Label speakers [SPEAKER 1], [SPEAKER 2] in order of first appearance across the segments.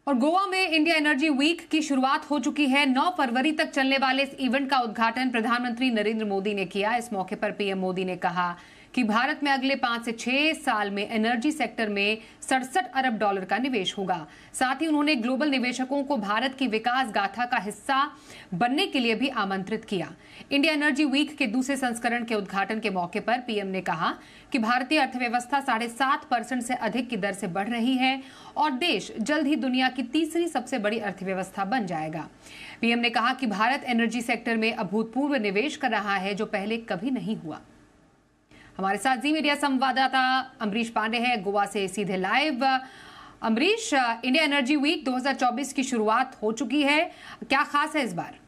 [SPEAKER 1] और गोवा में India energy week की शुरुआत हो चुकी है। 9 फरवरी तक चलने वाले इस इवेंट का उद्घाटन प्रधानमंत्री नरेंद्र मोदी ने किया। इस मौके पर पीएम मोदी ने कहा कि भारत में अगले 5 से 6 साल में एनर्जी सेक्टर में 67 अरब डॉलर का निवेश होगा। साथ ही उन्होंने ग्लोबल निवेशकों को भारत की विकास गाथा का हिस्सा बनने के लिए भी आमंत्रित किया। इंडिया एनर्जी वीक के दूसरे संस्करण के उद्घाटन के मौके पर पीएम ने कहा कि भारतीय अर्थव्यवस्था 7.5% से अधिक की दर से बढ़ रही है और देश जल्द ही दुनिया की तीसरी सबसे बड़ी अर्थव्यवस्था बन जाएगा। पीएम ने कहा कि भारत एनर्जी सेक्टर में अभूतपूर्व निवेश कर रहा है जो पहले कभी नहीं हुआ। हमारे साथ जी मीडिया संवाददाता अमरीश पांडे हैं गोवा से सीधे live. Amrish, India energy week 2024 की शुरुआत हो चुकी है, क्या खास है इस बार?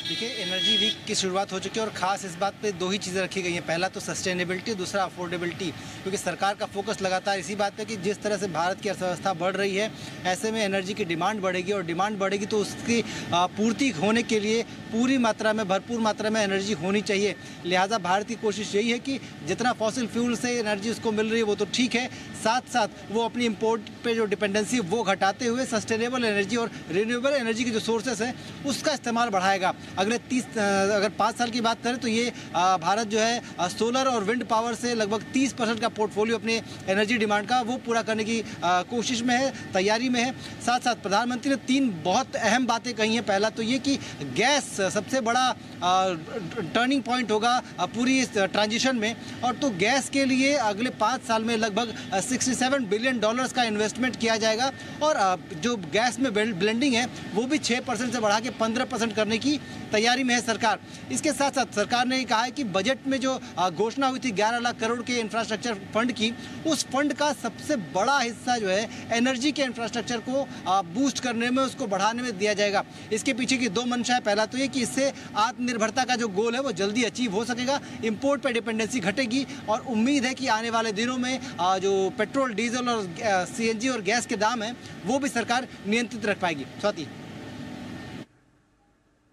[SPEAKER 2] देखिए, एनर्जी वीक की शुरुआत हो चुकी है और ख़ास इस बात पे दो ही चीज़ें रखी गई हैं। पहला तो सस्टेनेबिलिटी, दूसरा अफोर्डेबिलिटी, क्योंकि सरकार का फोकस लगातार इसी बात पे कि जिस तरह से भारत की अर्थव्यवस्था बढ़ रही है ऐसे में एनर्जी की डिमांड बढ़ेगी और डिमांड बढ़ेगी तो उसकी पूर्ति होने के लिए पूरी मात्रा में, भरपूर मात्रा में एनर्जी होनी चाहिए। लिहाजा भारत की कोशिश यही है कि जितना फॉसिल फ्यूल से एनर्जी उसको मिल रही है वो तो ठीक है, साथ साथ वो अपनी इम्पोर्ट पे जो डिपेंडेंसी वो घटाते हुए सस्टेनेबल एनर्जी और रिन्यूएबल एनर्जी के जो सोर्सेस हैं उसका इस्तेमाल बढ़ाएगा। अगर 5 साल की बात करें तो ये भारत जो है सोलर और विंड पावर से लगभग 30% का पोर्टफोलियो अपने एनर्जी डिमांड का वो पूरा करने की कोशिश में है, तैयारी में है। साथ साथ प्रधानमंत्री ने 3 बहुत अहम बातें कही हैं। पहला तो ये कि गैस सबसे बड़ा टर्निंग पॉइंट होगा पूरी इस ट्रांजिशन में, और तो गैस के लिए अगले 5 साल में लगभग $67 बिलियन का इन्वेस्टमेंट किया जाएगा और जो गैस में ब्लेंडिंग है वो भी 6% से बढ़ा के 15% करने की तैयारी में है सरकार। इसके साथ साथ सरकार ने कहा है कि बजट में जो घोषणा हुई थी 11 लाख करोड़ के इंफ्रास्ट्रक्चर फंड की, उस फंड का सबसे बड़ा हिस्सा जो है एनर्जी के इंफ्रास्ट्रक्चर को बूस्ट करने में, उसको बढ़ाने में दिया जाएगा। इसके पीछे की 2 मंशा है। पहला तो ये कि इससे आत्मनिर्भरता का जो गोल है वो जल्दी अचीव हो सकेगा, इंपोर्ट पर डिपेंडेंसी घटेगी और उम्मीद है कि आने वाले दिनों में जो पेट्रोल, डीजल और सीएनजी और गैस के दाम हैं वो भी सरकार नियंत्रित रख पाएगी। स्वाति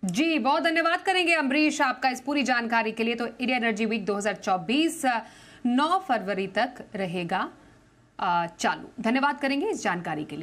[SPEAKER 1] जी, बहुत धन्यवाद करेंगे अमरीश आपका इस पूरी जानकारी के लिए। तो इंडिया एनर्जी वीक 2024 9 फरवरी तक रहेगा चालू। धन्यवाद करेंगे इस जानकारी के लिए।